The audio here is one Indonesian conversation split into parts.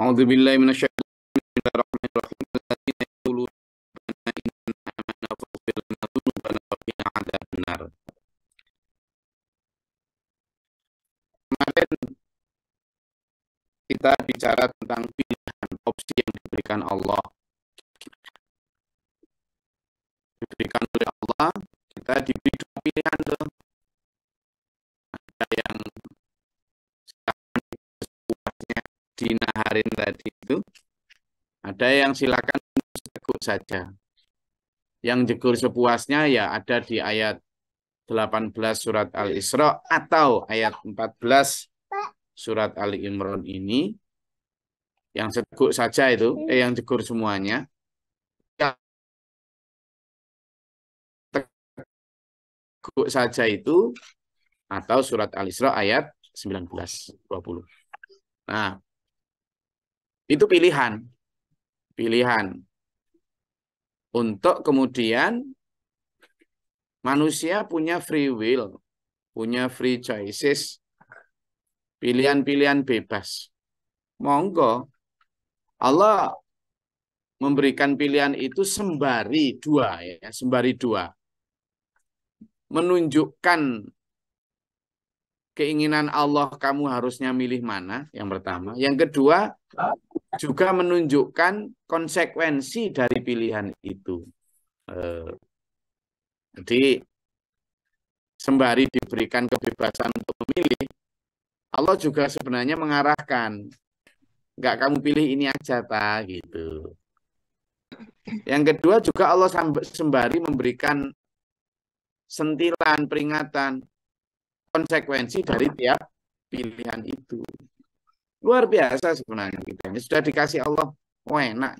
A'udzubillahi minasyaitonir rajim. Alladzina yaquluna inna amanna faghfir lana dzunubana wa qina adzabannar. Kemarin kita bicara tentang pilihan opsi yang diberikan Allah. Diberikan oleh Allah, kita diberi dua pilihan tuh. Ada yang sepuasnya dinaharin tadi itu, ada yang silakan jegur saja. Yang jegur sepuasnya ya ada di ayat 18 surat Al-Isra atau ayat 14 surat Ali Imran ini. Yang jegur saja itu, yang jegur semuanya. Yang jegur saja itu atau surat Al-Isra ayat 19-20. Nah, itu pilihan. Pilihan. Untuk kemudian manusia punya free will, punya free choices, pilihan-pilihan bebas. Monggo. Allah memberikan pilihan itu sembari dua, ya, sembari dua. Menunjukkan keinginan Allah, kamu harusnya milih mana, yang pertama. Yang kedua, juga menunjukkan konsekuensi dari pilihan itu. Jadi, sembari diberikan kebebasan untuk memilih, Allah juga sebenarnya mengarahkan, enggak kamu pilih ini aja, ta, gitu. Yang kedua juga Allah sembari memberikan sentilan, peringatan, konsekuensi dari tiap pilihan itu. Luar biasa sebenarnya kita. Ini sudah dikasih Allah, oh enak.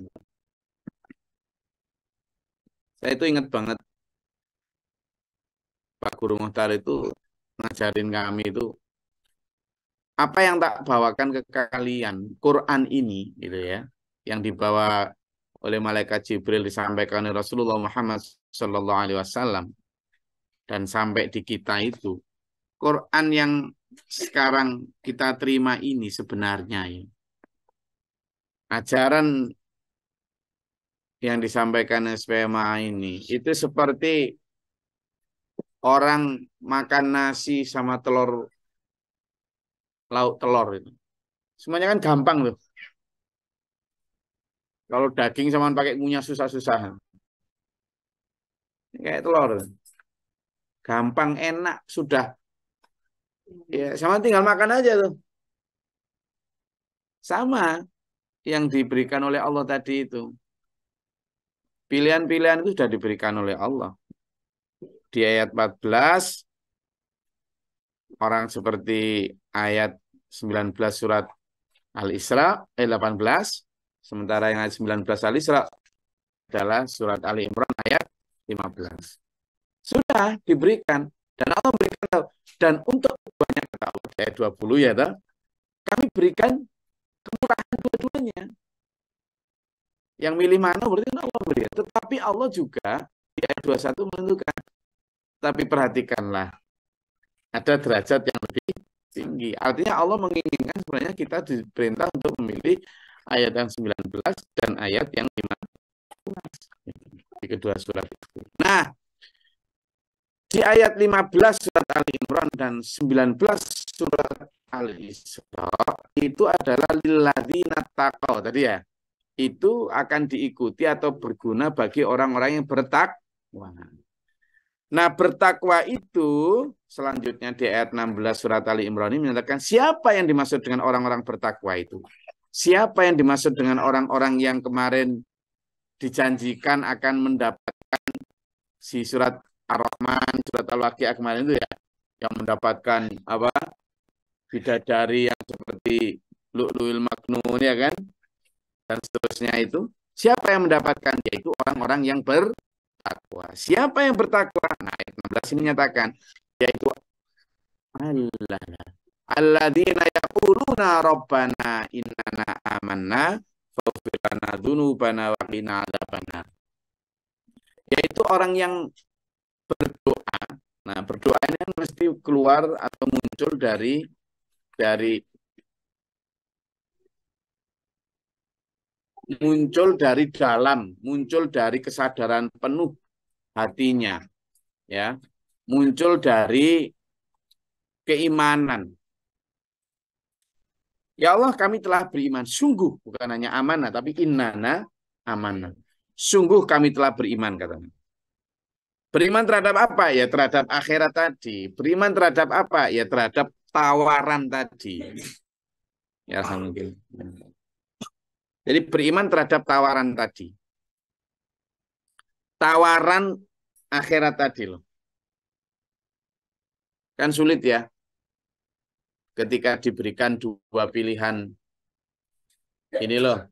Saya itu ingat banget Pak Guru Muhtar itu ngajarin kami itu, apa yang tak bawakan ke kalian, Quran ini, gitu ya, yang dibawa oleh malaikat Jibril disampaikan oleh Rasulullah Muhammad SAW dan sampai di kita itu, Quran yang sekarang kita terima ini sebenarnya ya, ajaran yang disampaikan SPMA ini itu seperti orang makan nasi sama telur, lauk telur itu. Semuanya kan gampang loh. Kalau daging sama pakai ngunyah susah-susah. Kayak telur. Gampang, enak, sudah. Ya, sama tinggal makan aja tuh. Sama yang diberikan oleh Allah tadi itu. Pilihan-pilihan itu sudah diberikan oleh Allah. Di ayat 14, orang seperti ayat 19 surat Al-Isra, 18, sementara yang ayat 19 Al-Isra adalah surat Ali Imran ayat 15. Sudah diberikan. Dan Allah berikan. Dan untuk keduanya, kata Allah, ayat 20 ya, kami berikan kemurahan dua-duanya. Yang milih mana berarti Allah beri. Tetapi Allah juga di ayat 21 menentukan. Tapi perhatikanlah, ada derajat yang lebih tinggi. Artinya Allah menginginkan sebenarnya kita diperintah untuk memilih ayat yang 19 dan ayat yang 15 di kedua surat itu. Nah, di ayat 15 surat Ali Imran dan 19 surat Al-Isra itu adalah lilladzina taqaw tadi ya. Itu akan diikuti atau berguna bagi orang-orang yang bertakwa. Nah, bertakwa itu selanjutnya di ayat 16 surat Ali Imran ini menyatakan siapa yang dimaksud dengan orang-orang bertakwa itu? Siapa yang dimaksud dengan orang-orang yang kemarin dijanjikan akan mendapatkan si surat Ar-Rahman, surat Al-Waqiah kemarin itu ya, yang mendapatkan apa? Bidadari yang seperti Lu'lu'il Maknun ya kan? Dan seterusnya itu. Siapa yang mendapatkan? Yaitu orang-orang yang bertakwa. Siapa yang bertakwa? Nah, ayat 16 ini nyatakan yaitu alladzina yaquluna rabbana innana amanna faghfir lana dzunubana wa qina adzabannar. Yaitu orang yang berdoa. Nah, berdoa ini kan mesti keluar atau muncul dari muncul dari dalam, muncul dari kesadaran penuh hatinya, ya, muncul dari keimanan. Ya Allah, kami telah beriman. Sungguh, bukan hanya amanah, tapi innana amanah. Sungguh kami telah beriman, katanya. Beriman terhadap apa? Ya terhadap akhirat tadi. Beriman terhadap apa? Ya terhadap tawaran tadi. Ya, mungkin. Jadi beriman terhadap tawaran tadi. Tawaran akhirat tadi loh. Kan sulit ya. Ketika diberikan dua pilihan. Ini loh,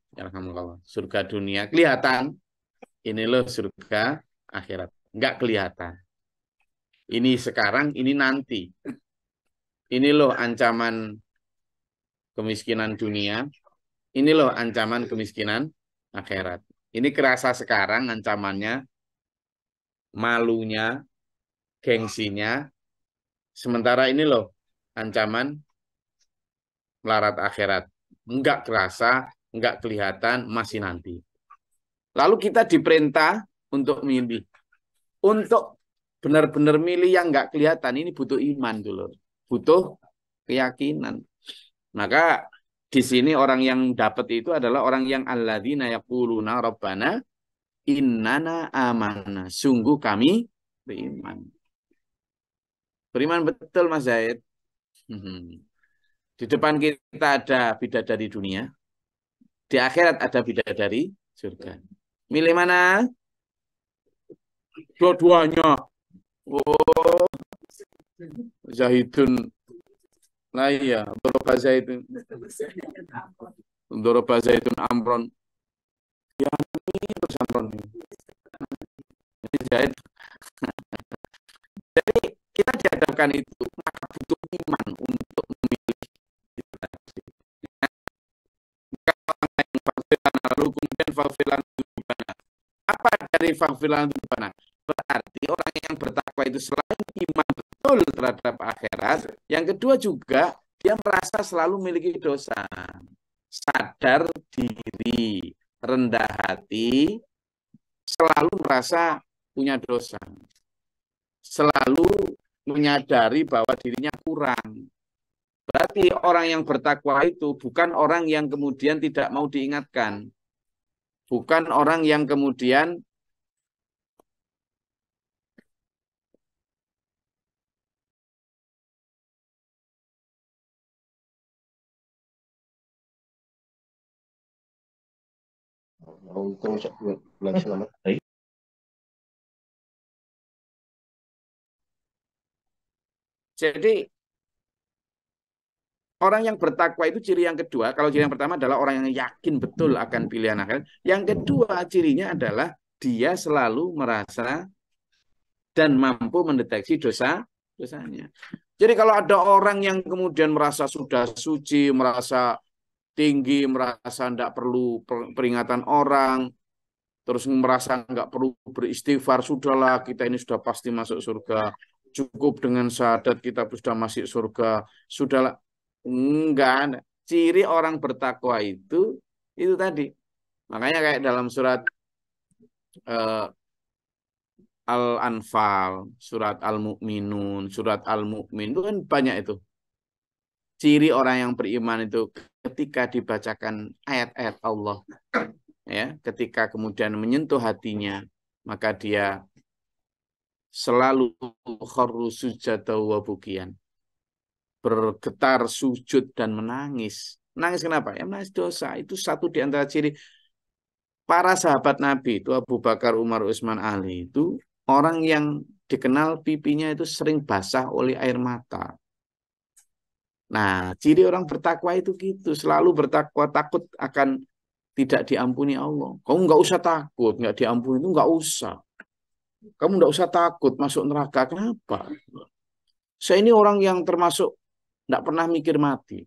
surga dunia. Kelihatan. Ini loh surga akhirat. Enggak kelihatan. Ini sekarang, ini nanti. Ini loh ancaman kemiskinan dunia. Ini loh ancaman kemiskinan akhirat. Ini kerasa sekarang ancamannya, malunya, gengsinya. Sementara ini loh ancaman melarat akhirat. Enggak kerasa, enggak kelihatan, masih nanti. Lalu kita diperintah untuk milih. Untuk benar-benar milih yang enggak kelihatan, ini butuh iman dulu. Butuh keyakinan. Maka di sini orang yang dapat itu adalah orang yang alladzina yaquluna rabbana innana amana. Sungguh kami beriman. Beriman betul Mas Zaid. Di depan kita ada bidadari dunia. Di akhirat ada bidadari surga. Milih mana? Dua-duanya. Oh, Zahidun. Nah iya, Doroba Zahidun. Doroba Zahidun Amron. Ya, ini terus Amron. Ini Zahid. Jadi kita dihadapkan itu, maka butuh iman untuk memilih itu tadi. Lalu kemudian faghfiran dzunubana. Apa dari faghfiran dzunubana? Berarti orang yang bertakwa itu selain iman betul terhadap akhirat, yang kedua juga dia merasa selalu memiliki dosa. Sadar diri, rendah hati, selalu merasa punya dosa. Selalu menyadari bahwa dirinya kurang. Berarti orang yang bertakwa itu bukan orang yang kemudian tidak mau diingatkan. Bukan orang yang kemudian Untung bulan selamat. Jadi orang yang bertakwa itu ciri yang kedua. Kalau ciri yang pertama adalah orang yang yakin betul akan pilihan akhirat. Yang kedua cirinya adalah dia selalu merasa dan mampu mendeteksi dosanya. Jadi kalau ada orang yang kemudian merasa sudah suci, merasa tinggi, merasa tidak perlu peringatan orang, terus merasa nggak perlu beristighfar, sudahlah kita ini sudah pasti masuk surga, cukup dengan syahadat kita sudah masuk surga, sudahlah. Enggak ada. Ciri orang bertakwa itu tadi. Makanya kayak dalam surat Al-Anfal, surat Al-Mu'minun, surat Al-Mu'min itu kan banyak itu. Ciri orang yang beriman itu ketika dibacakan ayat-ayat Allah, ya, ketika kemudian menyentuh hatinya, maka dia selalu kharru sujada wa bukian. Bergetar sujud dan menangis. Menangis kenapa? Ya menangis dosa. Itu satu di antara ciri para sahabat Nabi itu Abu Bakar, Umar, Utsman, Ali itu orang yang dikenal pipinya itu sering basah oleh air mata. Nah, ciri orang bertakwa itu gitu, selalu bertakwa, takut akan tidak diampuni Allah. Kamu nggak usah takut, nggak diampuni itu nggak usah. Kamu nggak usah takut masuk neraka. Kenapa? Saya ini orang yang termasuk nggak pernah mikir mati.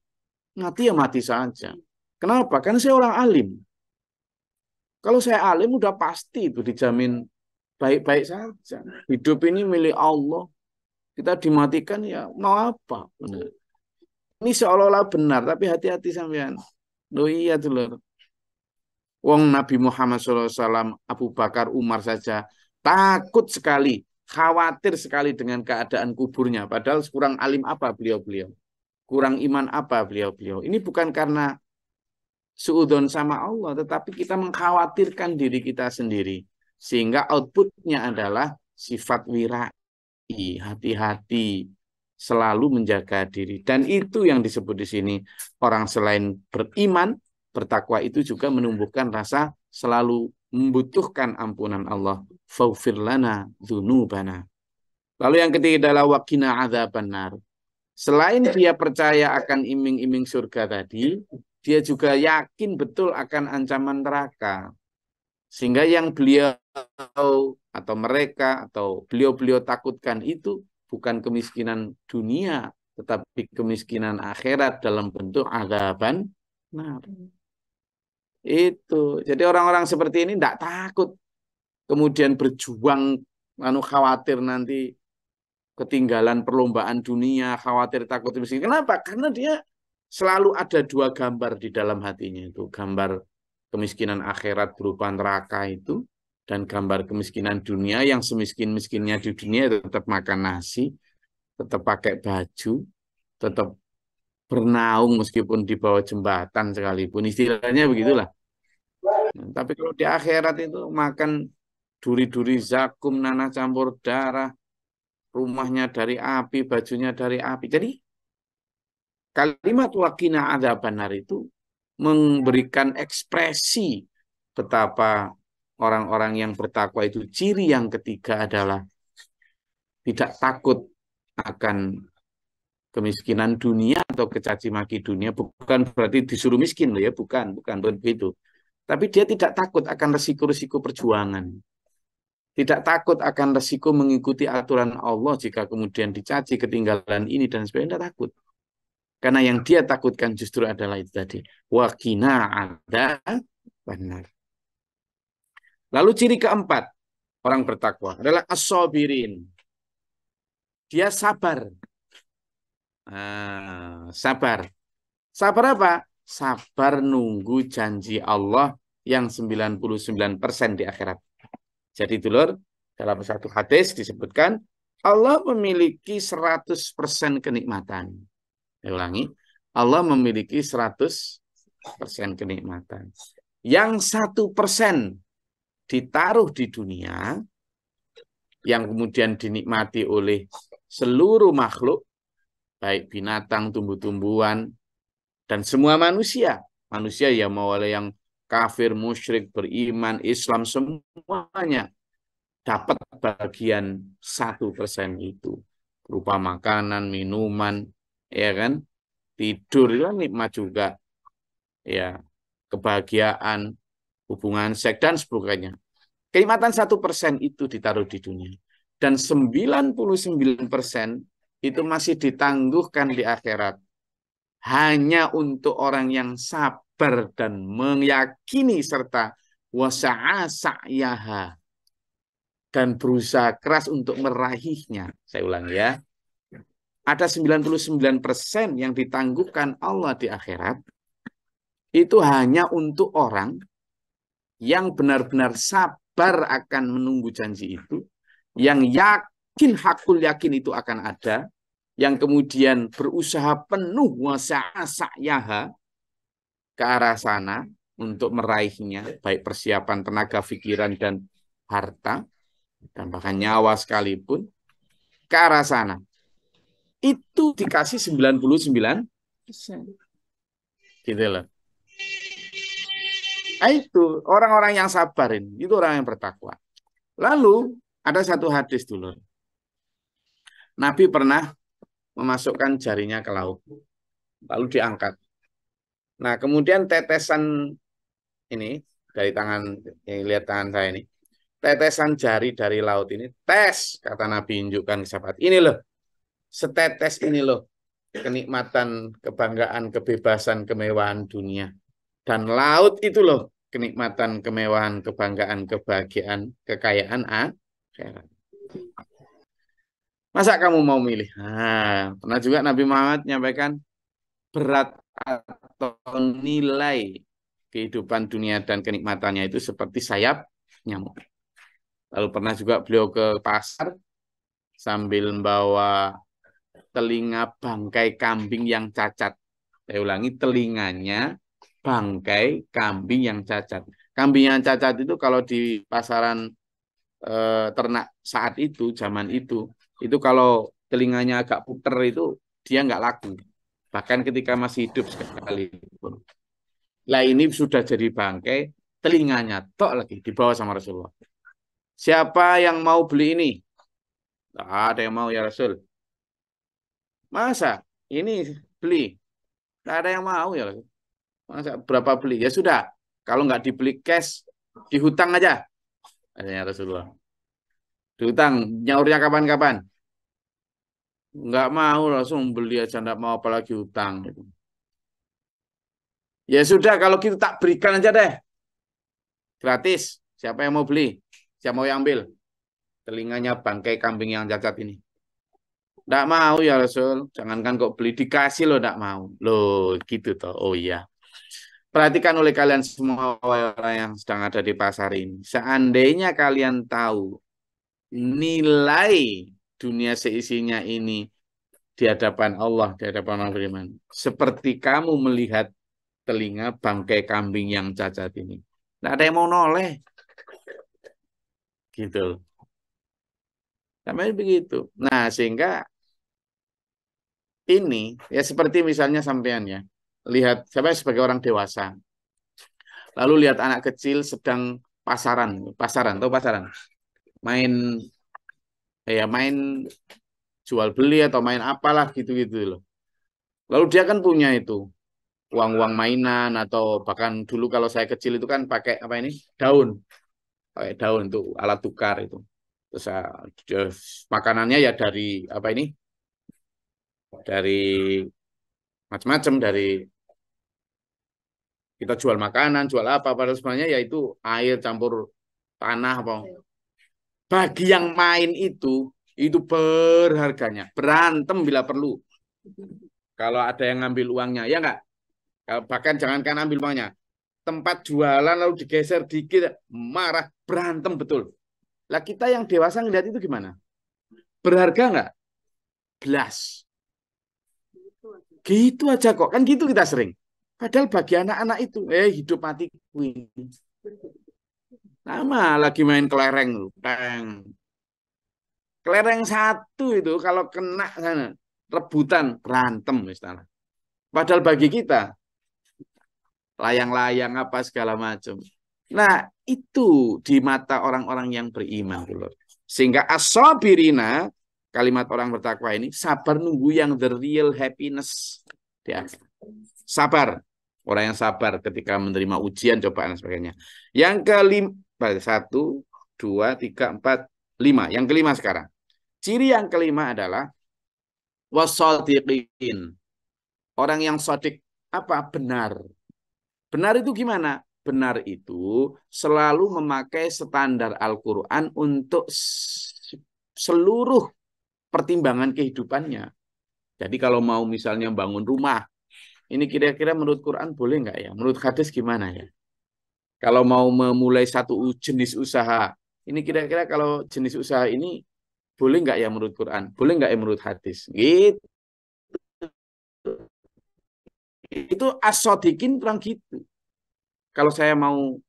Mati ya mati saja. Kenapa? Karena saya orang alim. Kalau saya alim udah pasti itu dijamin baik-baik saja. Hidup ini milik Allah. Kita dimatikan ya mau apa? Benar. Ini seolah-olah benar, tapi hati-hati sampean. Loh iya dulur. Wong Nabi Muhammad SAW, Abu Bakar, Umar saja takut sekali, khawatir sekali dengan keadaan kuburnya. Padahal kurang alim apa beliau-beliau? Kurang iman apa beliau-beliau? Ini bukan karena suudon sama Allah, tetapi kita mengkhawatirkan diri kita sendiri. Sehingga outputnya adalah sifat wirai, hati-hati, selalu menjaga diri. Dan itu yang disebut di sini, orang selain beriman, bertakwa itu juga menumbuhkan rasa selalu membutuhkan ampunan Allah. Faghfir lana dzunubana. Lalu yang ketiga adalah waqina adzabannar. Selain dia percaya akan iming-iming surga tadi, dia juga yakin betul akan ancaman neraka. Sehingga yang beliau atau mereka atau beliau-beliau takutkan itu bukan kemiskinan dunia, tetapi kemiskinan akhirat dalam bentuk azaban. Nah, itu. Jadi orang-orang seperti ini tidak takut. Kemudian berjuang, khawatir nanti ketinggalan perlombaan dunia, khawatir takut miskin. Kenapa? Karena dia selalu ada dua gambar di dalam hatinya itu. Gambar kemiskinan akhirat berupa neraka itu, dan gambar kemiskinan dunia yang semiskin-miskinnya di dunia tetap makan nasi, tetap pakai baju, tetap bernaung meskipun di bawah jembatan sekalipun. Istilahnya begitulah. Nah, tapi kalau di akhirat itu makan duri-duri zakum, nanah campur darah, rumahnya dari api, bajunya dari api. Jadi kalimat waqina adzabannar itu memberikan ekspresi betapa orang-orang yang bertakwa itu ciri yang ketiga adalah tidak takut akan kemiskinan dunia atau kecaci maki dunia. Bukan berarti disuruh miskin loh ya, bukan begitu. Tapi dia tidak takut akan resiko-resiko perjuangan. Tidak takut akan resiko mengikuti aturan Allah jika kemudian dicaci ketinggalan ini dan sebagainya. Tidak takut. Karena yang dia takutkan justru adalah itu tadi. Waqina ada benar. Lalu ciri keempat orang bertakwa adalah as-sabirin. Dia sabar. Sabar. Sabar apa? Sabar nunggu janji Allah yang 99% di akhirat. Jadi dulur, dalam satu hadis disebutkan Allah memiliki 100% kenikmatan. Saya ulangi, Allah memiliki 100% kenikmatan. Yang 1% ditaruh di dunia, yang kemudian dinikmati oleh seluruh makhluk, baik binatang, tumbuh-tumbuhan, dan semua manusia. Manusia ya mau oleh yang kafir, musyrik, beriman, Islam, semuanya dapat bagian 1% itu. Berupa makanan, minuman, ya kan? Tidur itu kan nikmat juga. Ya, kebahagiaan, hubungan seks, dan sebagainya. Kenikmatan 1% itu ditaruh di dunia. Dan 99% itu masih ditangguhkan di akhirat. Hanya untuk orang yang sabar dan meyakini serta wasa'a sa'yaha dan berusaha keras untuk meraihnya. Saya ulang ya. Ada 99% yang ditangguhkan Allah di akhirat. Itu hanya untuk orang yang benar-benar sabar akan menunggu janji itu, yang yakin, hakul yakin itu akan ada, yang kemudian berusaha penuh wasa'a sa'yaha ke arah sana untuk meraihnya, baik persiapan tenaga, pikiran, dan harta, dan bahkan nyawa sekalipun, ke arah sana. Itu dikasih 99%. Gitu loh. Nah, itu orang-orang yang sabarin, itu orang yang bertakwa. Lalu ada satu hadis dulu. Nabi pernah memasukkan jarinya ke laut, lalu diangkat. Nah, kemudian tetesan ini dari tangan, yang lihat tangan saya ini, tetesan jari dari laut ini, kata Nabi tunjukkan ke sahabat. Ini loh, setetes ini loh, kenikmatan, kebanggaan, kebebasan, kemewahan dunia. Dan laut itu loh, kenikmatan, kemewahan, kebanggaan, kebahagiaan, kekayaan akhirat. Masa kamu mau milih? Pernah juga Nabi Muhammad menyampaikan berat atau nilai kehidupan dunia dan kenikmatannya itu seperti sayap nyamuk. Lalu pernah juga beliau ke pasar sambil membawa telinga bangkai kambing yang cacat. Saya ulangi, telinganya bangkai kambing yang cacat. Kambing yang cacat itu kalau di pasaran ternak saat itu, zaman itu kalau telinganya agak puter itu dia nggak laku. Bahkan ketika masih hidup sekalipun. Lah ini sudah jadi bangkai, telinganya tok lagi dibawa sama Rasulullah. Siapa yang mau beli ini? Tidak ada yang mau ya Rasul. Masa ini beli? Tidak ada yang mau ya Rasul. Masa berapa beli? Ya sudah. Kalau nggak dibeli cash, dihutang aja. Katanya Rasulullah. Dihutang, nyaurnya kapan-kapan. Nggak mau langsung beli aja, nggak mau apalagi hutang. Ya sudah, kalau gitu tak berikan aja deh. Gratis. Siapa yang mau beli? Siapa mau yang ambil? Telinganya bangkai kambing yang cacat ini. Nggak mau ya Rasul. Jangankan kok beli, dikasih loh nggak mau. Loh gitu toh. Oh iya. Perhatikan oleh kalian semua orang yang sedang ada di pasar ini. Seandainya kalian tahu nilai dunia seisinya ini di hadapan Allah, di hadapan Allah beriman. Seperti kamu melihat telinga bangkai kambing yang cacat ini. Nggak ada yang mau noleh. Gitu. Sampai begitu. Nah, sehingga ini ya seperti misalnya sampean ya. Lihat, saya sebagai orang dewasa. Lalu lihat anak kecil sedang pasaran, tahu pasaran? Main main jual beli atau main apalah gitu-gitu loh. Lalu dia kan punya itu uang-uang mainan atau bahkan dulu kalau saya kecil itu kan pakai apa ini? Pakai daun itu alat tukar itu. Terus makanannya ya dari apa ini? Dari macam-macam dari kita jual makanan, jual apa padahal sebenarnya ya itu air campur tanah apa. Bagi yang main itu berharganya. Berantem bila perlu. Kalau ada yang ngambil uangnya, ya enggak? Bahkan jangankan ambil uangnya. Tempat jualan lalu digeser dikit, marah, berantem betul. Lah kita yang dewasa ngeliat itu gimana? Berharga enggak? Belas. Gitu aja kok. Kan gitu kita sering. Padahal bagi anak-anak itu, hidup mati ini. Nama lagi main kelereng. Teng. Kelereng satu itu kalau kena sana rebutan berantem misalnya. Padahal bagi kita layang-layang apa segala macam. Nah, itu di mata orang-orang yang beriman dulu. Sehingga as-sabirina, kalimat orang bertakwa ini, sabar nunggu yang the real happiness di akhir. Sabar. Orang yang sabar ketika menerima ujian, cobaan dan sebagainya. Yang kelima, 1, 2, 3, 4, 5. Yang kelima sekarang. Ciri yang kelima adalah wasadiqin. Orang yang sodik apa? Benar. Benar itu gimana? Benar itu selalu memakai standar Al-Quran untuk seluruh pertimbangan kehidupannya. Jadi kalau mau misalnya bangun rumah, ini kira-kira menurut Quran boleh nggak ya? Menurut hadis gimana ya? Kalau mau memulai satu jenis usaha, ini kira-kira kalau jenis usaha ini boleh nggak ya menurut Quran? Boleh nggak ya menurut hadis? Gitu. Itu as-sadiqin kurang gitu. Kalau saya mau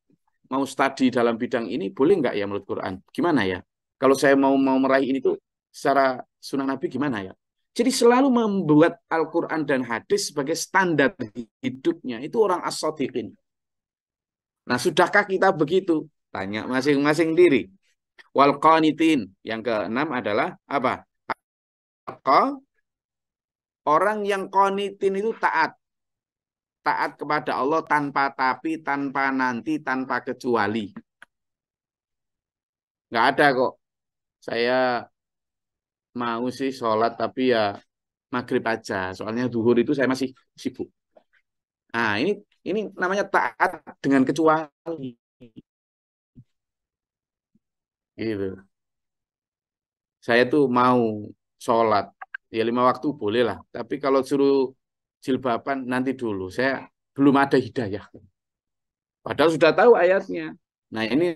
studi dalam bidang ini, boleh nggak ya menurut Quran? Gimana ya? Kalau saya mau meraih ini tuh secara sunnah Nabi gimana ya? Jadi selalu membuat Al-Quran dan hadis sebagai standar hidupnya. Itu orang as-sadiqin. Nah, sudahkah kita begitu? Tanya masing-masing diri. Wal qanitin. Yang keenam adalah apa? Orang yang qanitin itu taat. Taat kepada Allah tanpa tapi, tanpa nanti, tanpa kecuali. Nggak ada kok. Saya mau sih sholat tapi ya maghrib aja. Soalnya duhur itu saya masih sibuk. Nah, ini namanya taat dengan kecuali. Gitu. Saya tuh mau sholat. Ya 5 waktu boleh lah. Tapi kalau suruh jilbaban nanti dulu. Saya belum ada hidayah. Padahal sudah tahu ayatnya. Nah, ini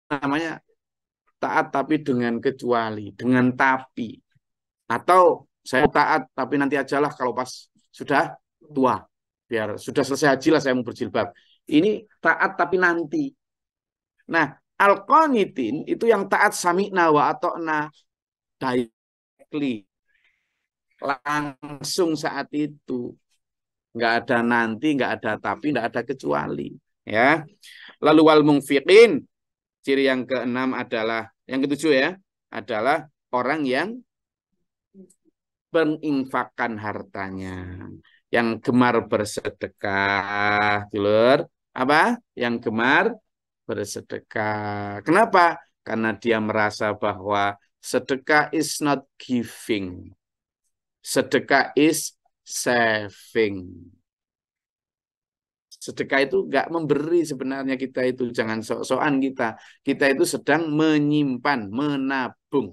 namanya taat tapi dengan kecuali, dengan tapi. Atau saya taat tapi nanti ajalah kalau pas sudah tua. Biar sudah selesai haji lah saya mau berjilbab. Ini taat tapi nanti. Nah, al-qanitin itu yang taat sami'na wa ata'na directly. Langsung saat itu. Nggak ada nanti, nggak ada tapi, nggak ada kecuali. Ya. Lalu wal mungfiqin, ciri yang keenam adalah, yang ketujuh ya, adalah orang yang menginfakkan hartanya, yang gemar bersedekah, dulur. Apa? Yang gemar bersedekah. Kenapa? Karena dia merasa bahwa sedekah is not giving. Sedekah is saving. Sedekah itu nggak memberi sebenarnya kita itu. Jangan sok-sokan kita. Kita itu sedang menyimpan, menabung.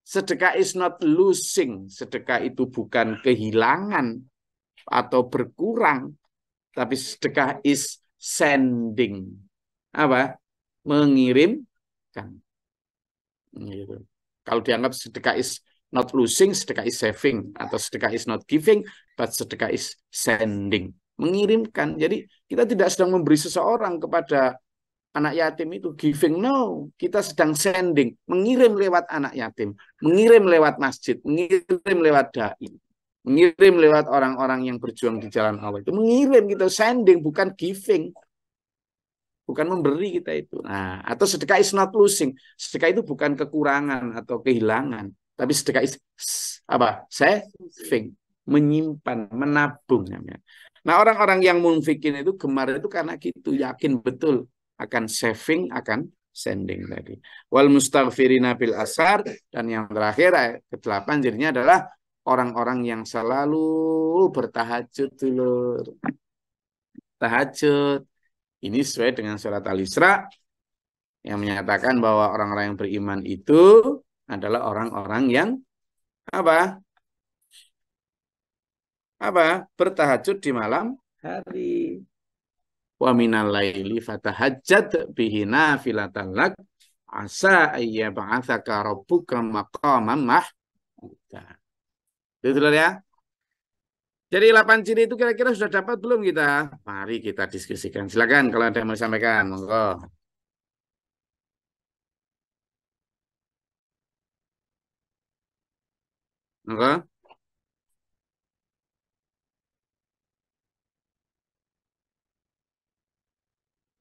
Sedekah is not losing. Sedekah itu bukan kehilangan atau berkurang. Tapi sedekah is sending. Apa? Mengirimkan. Gitu. Kalau dianggap sedekah is not losing, sedekah is saving. Atau sedekah is not giving, but sedekah is sending. Mengirimkan. Jadi kita tidak sedang memberi seseorang kepada anak yatim itu giving. No, kita sedang sending. Mengirim lewat anak yatim. Mengirim lewat masjid. Mengirim lewat dai. Mengirim lewat orang-orang yang berjuang di jalan Allah. Itu mengirim kita sending, bukan giving. Bukan memberi kita itu. Nah, atau sedekah is not losing. Sedekah itu bukan kekurangan atau kehilangan, tapi sedekah is apa? Saving, menyimpan, menabung namanya. Nah, orang-orang yang munfikin itu gemar itu karena gitu, yakin betul akan saving, akan sending tadi. Wal mustaghfirina bil asar, dan yang terakhir ke-8 jadinya adalah orang-orang yang selalu bertahajud dulu. Tahajud. Ini sesuai dengan surat Al-Isra yang menyatakan bahwa orang-orang yang beriman itu adalah orang-orang yang apa? Bertahajud di malam hari. Wa minal laili fatahajjat bihi nafilatan lak asa ayyab'atsaka rabbuka maqaman mahmuda. Itu ya. Jadi 8 ciri itu kira-kira sudah dapat belum kita? Mari kita diskusikan. Silakan kalau ada yang mau disampaikan, monggo. Monggo.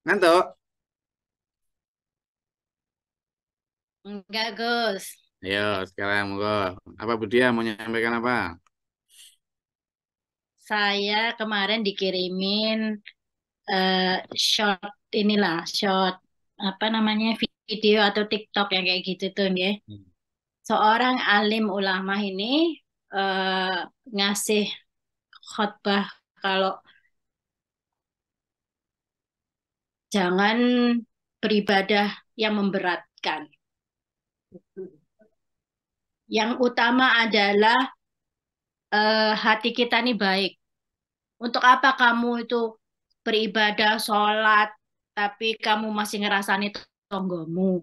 Ngantuk? Enggak, Gus. Ayo, sekarang monggo. Apa Budia mau menyampaikan apa? Saya kemarin dikirimin short inilah, short apa namanya video atau TikTok yang kayak gitu tuh, ya. Seorang alim ulama ini eh, ngasih khotbah kalau jangan beribadah yang memberatkan. Yang utama adalah hati kita ini baik. Untuk apa kamu itu beribadah, sholat, tapi kamu masih ngerasani tonggomu?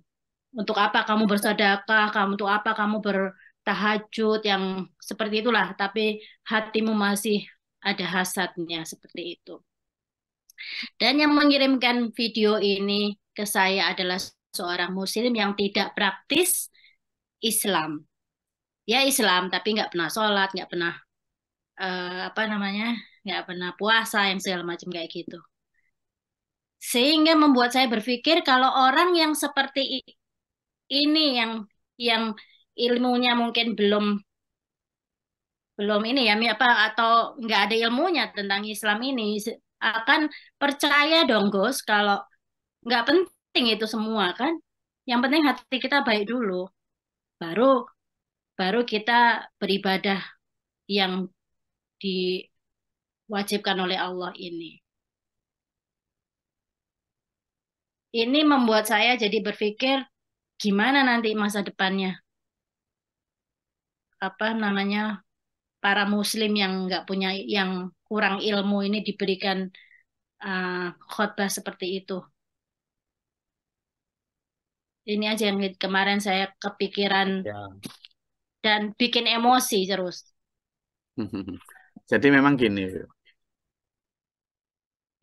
Untuk apa kamu bersedekah? Untuk apa kamu bertahajud yang seperti itulah, tapi hatimu masih ada hasadnya seperti itu. Dan yang mengirimkan video ini ke saya adalah seorang muslim yang tidak praktis Islam. Ya Islam, tapi nggak pernah sholat, nggak pernah apa namanya, nggak pernah puasa yang segala macam kayak gitu. Sehingga membuat saya berpikir kalau orang yang seperti ini yang ilmunya mungkin belum belum ini ya apa atau nggak ada ilmunya tentang Islam ini akan percaya dong Gus kalau nggak penting itu semua kan. Yang penting hati kita baik dulu. Baru baru kita beribadah yang diwajibkan oleh Allah ini. Ini membuat saya jadi berpikir gimana nanti masa depannya. Apa namanya para muslim yang nggak punya yang kurang ilmu ini diberikan khotbah seperti itu. Ini aja yang kemarin saya kepikiran Ya. dan bikin emosi terus. Jadi memang gini,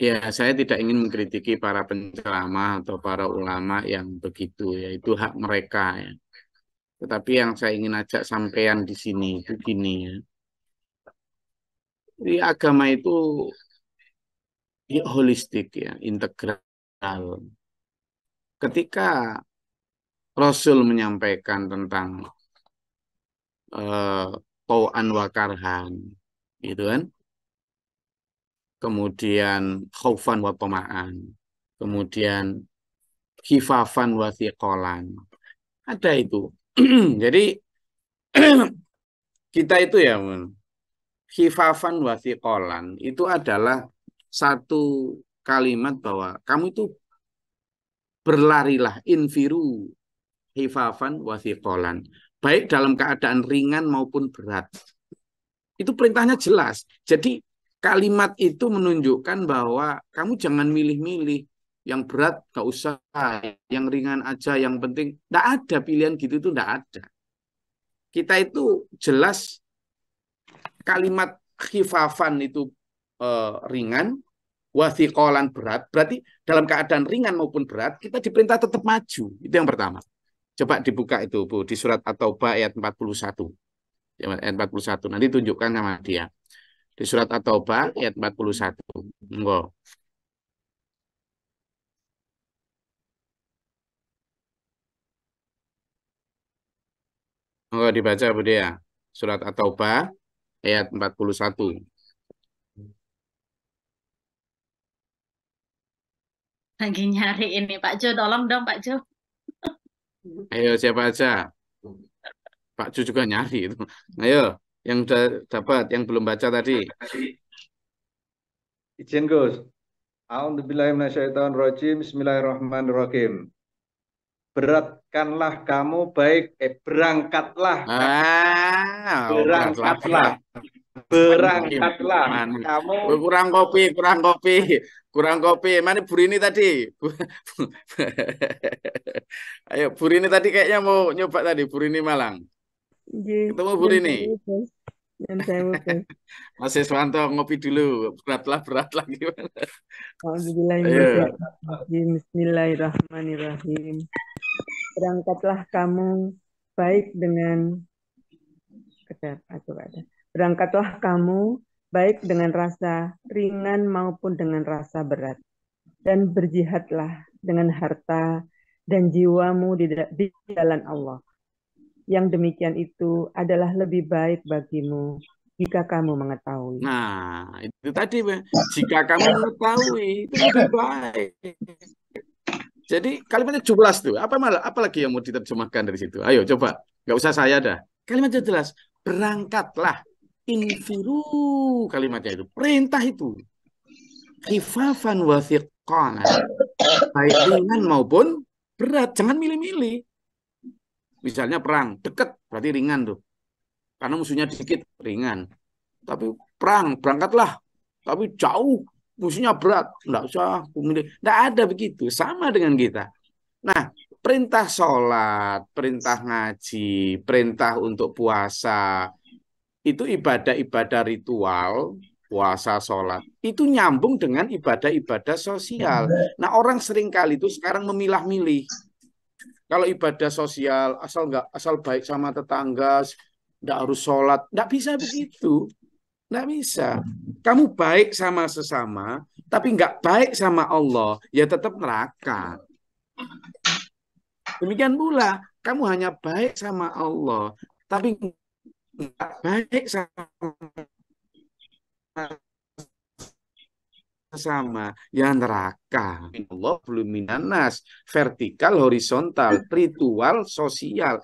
ya saya tidak ingin mengkritiki para penceramah atau para ulama yang begitu ya, itu hak mereka ya. Tetapi yang saya ingin ajak sampean di sini itu gini ya. Di agama itu ya, holistik ya, integral. Ketika Rasul menyampaikan tentang eh, tau'an wa karhan, gitu kan? Kemudian khaufan wa tama'an, kemudian khifafan wa thiqalan. Ada itu. Jadi kita itu ya, khifafan wa thiqalan itu adalah satu kalimat bahwa kamu itu berlarilah, infiru khifafan wa thiqalan, baik dalam keadaan ringan maupun berat. Itu perintahnya jelas. Jadi kalimat itu menunjukkan bahwa kamu jangan milih-milih. Yang berat gak usah, yang ringan aja, yang penting. Tidak ada pilihan gitu, itu tidak ada. Kita itu jelas kalimat khifafan itu ringan, wathiqolan berat. Berarti dalam keadaan ringan maupun berat, kita diperintah tetap maju. Itu yang pertama. Coba dibuka itu, Bu, di surat At-Taubah ayat 41. Ayat 41. Nanti tunjukkan sama dia. Di surat At-Taubah ayat 41. Enggak. Enggak dibaca Bu Dea. Surat At-Taubah ayat 41. Lagi nyari ini Pak Jo, tolong dong Pak Jo. Ayo siapa aja? Pak Ju juga nyari itu. Ayo, yang udah dapat, yang belum baca tadi. Izin Gus. A'udzubillahiminasyaitonirrajim. Bismillahirrahmanirrahim. Berangkatlah kamu berangkatlah Berat. berangkatlah Mana? kamu. Kurang kopi. Mana Burini tadi? Ayo, Burini tadi kayaknya mau nyoba tadi, Burini Malang. Nggih, Ketemu nyun Burini. sewu, Bos. Nyun sewu, Bos. Mas Iswanto ngopi dulu, berat lah gimana? Ayo. A'udzubillahiminasyaitonirrajim. Bismillahirrahmanirrahim. Berangkatlah kamu baik dengan Berangkatlah kamu baik dengan rasa ringan maupun dengan rasa berat. Dan berjihadlah dengan harta dan jiwamu di jalan Allah. Yang demikian itu adalah lebih baik bagimu jika kamu mengetahui. Nah, itu tadi, jika kamu mengetahui, itu lebih baik. Jadi kalimatnya jelas tuh. Apalagi yang mau diterjemahkan dari situ? Ayo coba, nggak usah saya dah. Kalimatnya jelas. Berangkatlah, infiru, kalimatnya itu. Perintah itu. Khifafan wa thiqalan. Baik ringan maupun berat. Jangan milih-milih. Misalnya perang, dekat berarti ringan tuh. Karena musuhnya dikit, ringan. Tapi perang, berangkatlah. Tapi jauh, musuhnya berat. Enggak usah memilih. Enggak ada begitu. Sama dengan kita. Nah, perintah sholat, perintah ngaji, perintah untuk puasa, itu ibadah-ibadah ritual, puasa, sholat, itu nyambung dengan ibadah-ibadah sosial. Nah, orang seringkali itu sekarang memilah-milih. Kalau ibadah sosial, asal baik sama tetangga, enggak harus sholat, enggak bisa begitu. Enggak bisa. Kamu baik sama sesama, tapi enggak baik sama Allah, ya tetap neraka. Demikian pula, kamu hanya baik sama Allah, tapi enggak baik sama ya neraka. Allah belum minanas, vertikal, horizontal, ritual, sosial,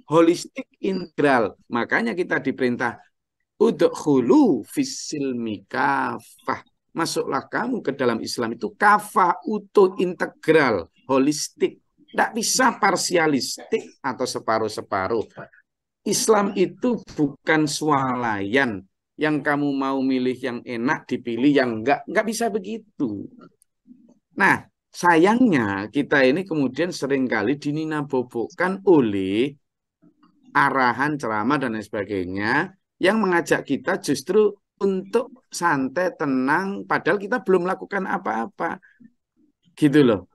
holistik, integral. Makanya kita diperintah udkhulu fisilmi kafah. Masuklah kamu ke dalam Islam itu kafah, utuh, integral, holistik. Tidak bisa parsialistik atau separuh-separuh. Islam itu bukan swalayan yang kamu mau milih yang enak dipilih, yang enggak bisa begitu. Nah, sayangnya kita ini kemudian seringkali dininabobokan oleh arahan ceramah dan lain sebagainya yang mengajak kita justru untuk santai, tenang, padahal kita belum melakukan apa-apa. Gitu loh.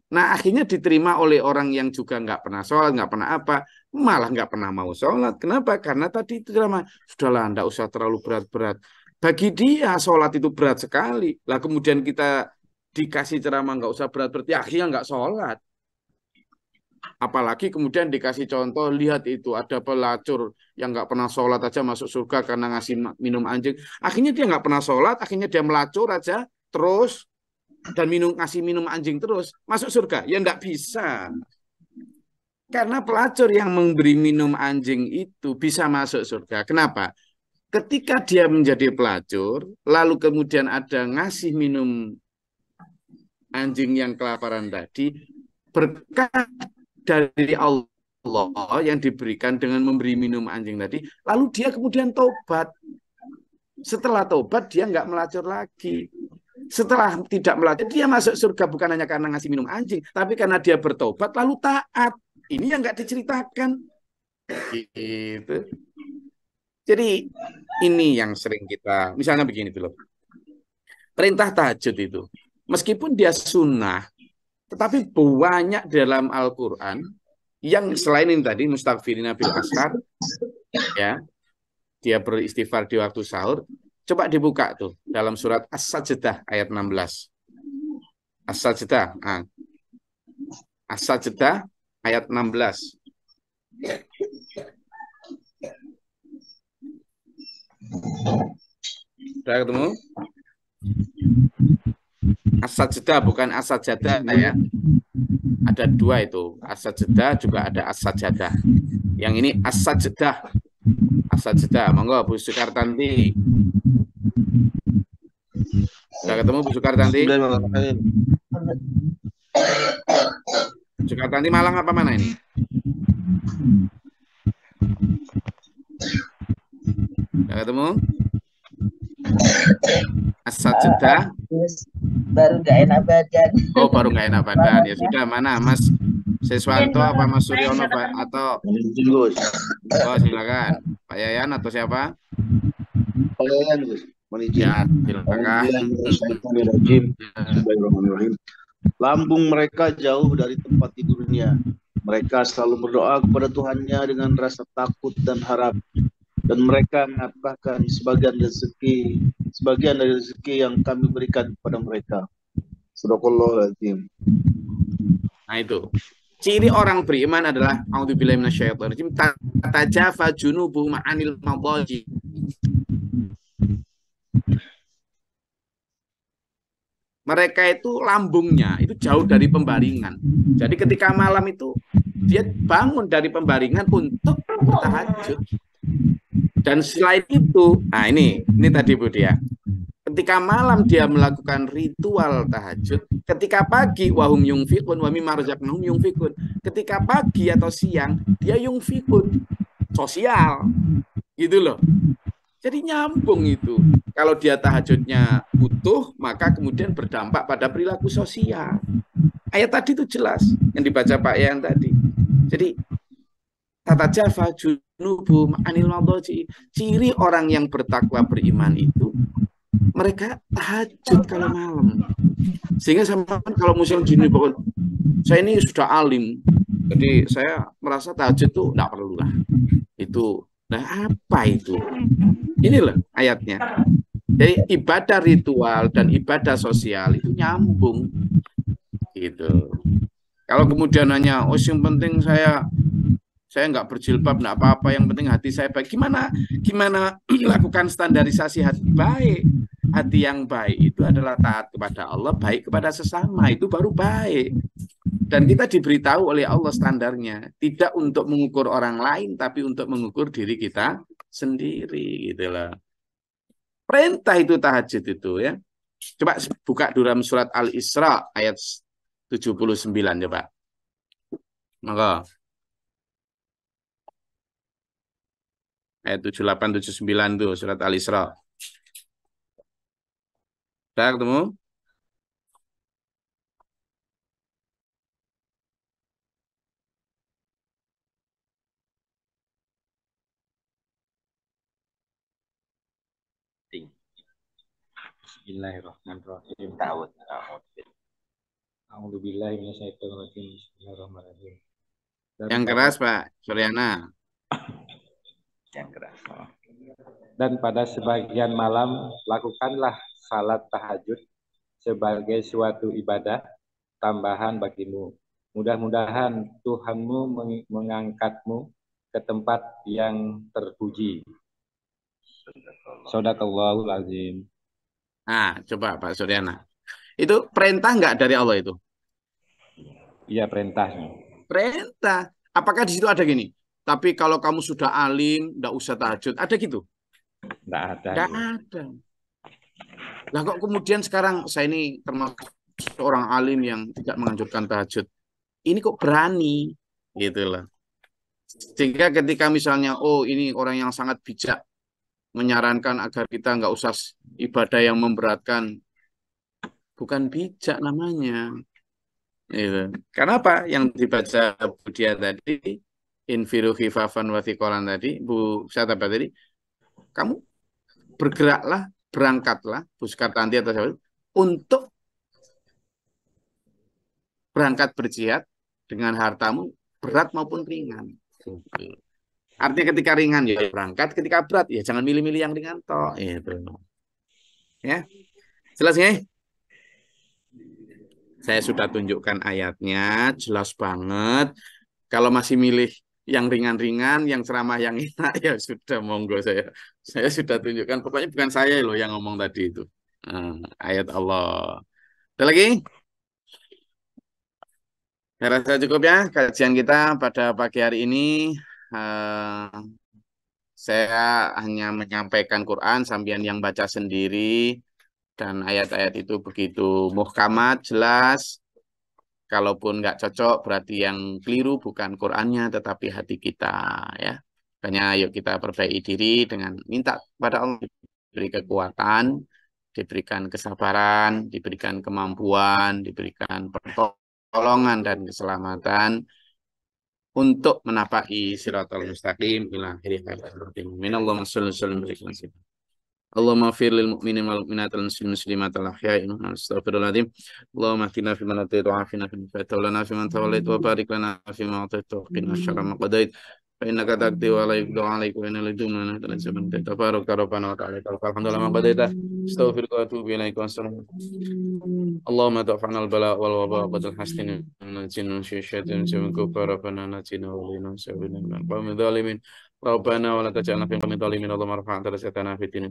Nah, akhirnya diterima oleh orang yang juga nggak pernah sholat, nggak pernah apa, malah nggak pernah mau sholat. Kenapa? Karena tadi itu ceramah, sudahlah, nggak usah terlalu berat-berat. Bagi dia, sholat itu berat sekali. Lah kemudian kita dikasih ceramah nggak usah berat-berat, ya akhirnya nggak sholat. Apalagi kemudian dikasih contoh, lihat itu ada pelacur yang nggak pernah sholat aja masuk surga karena ngasih minum anjing. Akhirnya dia nggak pernah sholat, akhirnya dia melacur aja terus dan ngasih minum anjing terus masuk surga. Ya nggak bisa. Karena pelacur yang memberi minum anjing itu bisa masuk surga. Kenapa? Ketika dia menjadi pelacur, lalu kemudian ada ngasih minum anjing yang kelaparan tadi, berkat dari Allah yang diberikan dengan memberi minum anjing tadi, lalu dia kemudian tobat. Setelah tobat, dia nggak melacur lagi. Setelah tidak melacur, dia masuk surga bukan hanya karena ngasih minum anjing, tapi karena dia bertobat lalu taat. Ini yang nggak diceritakan. Gitu. Jadi ini yang sering kita, misalnya begini dulu. Perintah tahajud itu, meskipun dia sunnah, tetapi banyak dalam Al-Quran yang selain ini tadi, mustaghfirina bil ashar, ya, dia beristighfar di waktu sahur. Coba dibuka tuh dalam surat As-Sajdah ayat 16. As-Sajdah. Nah. As-Sajdah ayat 16. Sudah ketemu? As-Sajdah bukan As-Sajadah ya. Ada dua itu. As-Sajdah juga ada As-Sajadah. Yang ini As-Sajdah. As-Sajdah. Monggo Bu Sukartanti. Sudah ketemu Bu Sukartanti? Sukartanti Malang apa mana ini? Sudah ketemu? As-Sajdah. Baru nggak enak badan. Oh, baru nggak enak badan. Ya sudah, mana Mas Siswanto apa Mas Suryono atau oh silakan Pak Yayan atau siapa? Pak Yayan, Gus. Ya, silakan. Lambung mereka jauh dari tempat tidurnya. Mereka selalu berdoa kepada Tuhannya dengan rasa takut dan harap. Dan mereka mengatakan sebagian dari rezeki yang kami berikan kepada mereka. Sadaqallahul-Azim. Nah itu. Ciri orang beriman adalah a'udzubillahi minasyaitonirrajim tatajafa junubuhum 'anil madaji. Mereka itu lambungnya itu jauh dari pembaringan. Jadi ketika malam itu dia bangun dari pembaringan untuk bertahajud. Dan selain itu, nah ini tadi Bu dia. Ketika malam dia melakukan ritual tahajud, ketika pagi wahum yungfikun wa mimma razaqnahum yungfikun. Ketika pagi atau siang dia yungfikun, sosial. Gitu loh. Jadi nyambung itu. Kalau dia tahajudnya utuh, maka kemudian berdampak pada perilaku sosial. Ayat tadi itu jelas yang dibaca Pak Yan tadi. Jadi tatajafa junubum anil madaji. Ciri orang yang bertakwa beriman itu mereka tahajud kalau malam. Sehingga sama kalau musim gini pokoknya saya ini sudah alim. Jadi saya merasa tahajud itu enggak perlu lah. Itu nah apa itu? Inilah ayatnya. Jadi ibadah ritual dan ibadah sosial itu nyambung. Gitu. Kalau kemudian hanya yang penting saya nggak berjilbab, nggak apa-apa, yang penting hati saya baik. Gimana melakukan standarisasi hati baik? Hati yang baik itu adalah taat kepada Allah, baik kepada sesama, itu baru baik. Dan kita diberitahu oleh Allah standarnya, tidak untuk mengukur orang lain, tapi untuk mengukur diri kita sendiri, gitu loh. Perintah itu tahajud itu ya. Coba buka dalam surat Al-Isra ayat 79 coba. Maka Ayat 78, 79 tuh surat Al-Isra. Udah ketemu? Bismillahirrahmanirrahim. A'udzubillahi minasyaitonirrajim. Bismillahirrahmanirrahim. Dan Yang pada, keras, Pak Suryana. yang keras. Dan pada sebagian malam lakukanlah salat tahajud sebagai suatu ibadah tambahan bagimu. Mudah-mudahan Tuhanmu mengangkatmu ke tempat yang terpuji. Shadaqallahul azim. Nah, coba Pak Suryana. Itu perintah nggak dari Allah itu? Iya, perintahnya. Perintah. Apakah di situ ada gini? Tapi kalau kamu sudah alim, nggak usah tahajud. Ada gitu? Nggak ada. Nggak ada. Lah kok kemudian sekarang saya ini termasuk seorang alim yang tidak menganjurkan tahajud. Ini kok berani? Gitu lah. Sehingga ketika misalnya, oh ini orang yang sangat bijak, menyarankan agar kita nggak usah ibadah yang memberatkan. Bukan bijak namanya. Gitu. Karena apa? Yang dibaca Budia tadi, infiru khifafan wa thiqalan tadi, Bu Syata tadi, kamu bergeraklah, berangkatlah, buskat nanti atau siapa, untuk berangkat berjihad dengan hartamu, berat maupun ringan. Gitu. Artinya ketika ringan ya berangkat, ketika berat ya jangan milih-milih yang ringan toh. Itu. Ya. Jelas nggak? Saya sudah tunjukkan ayatnya, jelas banget. Kalau masih milih yang ringan-ringan, yang ceramah yang enak, ya sudah monggo saya. Saya sudah tunjukkan. Pokoknya bukan saya loh yang ngomong tadi itu. Ayat Allah. Ada lagi? Saya rasa cukup ya kajian kita pada pagi hari ini. Saya hanya menyampaikan Quran sambian yang baca sendiri. Dan ayat-ayat itu begitu muhkamat, jelas. Kalaupun nggak cocok, berarti yang keliru bukan Qurannya, tetapi hati kita. Ya. Makanya yuk kita perbaiki diri dengan minta pada Allah diberi kekuatan, diberikan kesabaran, diberikan kemampuan, diberikan pertolongan dan keselamatan untuk menapaki siratal mustaqim ila akhirih hayat. Minallahumma shalli wa sallim. Allahumma fir lil mu'minin wal mu'minat wal muslimin muslimat al ahya'i minhum astaghfirullahaladzim. Allahumma ahdina fi man hadait wa afina fi man afait wa lana fi man tawallait wa barik lana fi ma atait wa qina syarra ma qadait. Fa innaka taqdi wa la yuqda 'alaika wa inna liduna nahdan zaman tabarak rabbana wa ta'ala. Alhamdulillah ma qadaita. Astaghfiruka wa atubu ilaika wa sallam. Allahumma da'fa'na al bala wal waba wa qad hastina min jinnin syaitan min kufar rabbana natina wa lina sabina min qawmi dhalimin. Rabbana wa la taj'alna fi qawmin dhalimin Allahumma rfa' darajatana fid dunya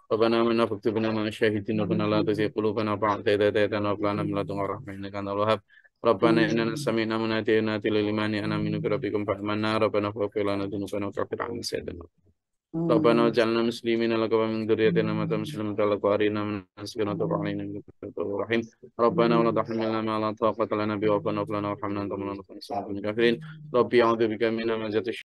Rabbana minna faktubna ma syahidin Rabbana la tuzigh qulubana ba'da idh hadaytana wa hab lana min ladunka rahmah innaka antal wahhab Rabbana innana sami'na munadiyan yunadi lil imani an aminu bi rabbikum fa'amanna Rabbana faghfir lana dhunubana wa kaffir 'anna sayyi'atina Rabbana waj'alna muslimina laka wa min dhurriyyatina ummatan muslimatan laka wa arina manasikana wa tub 'alaina innaka antal rahim Rabbana wa la tahmilna ma la taqata lana bihi wa'fu 'anna warhamna anta mawlana fansurna 'alal kafirin Rabbi a'udzu bika min hamazati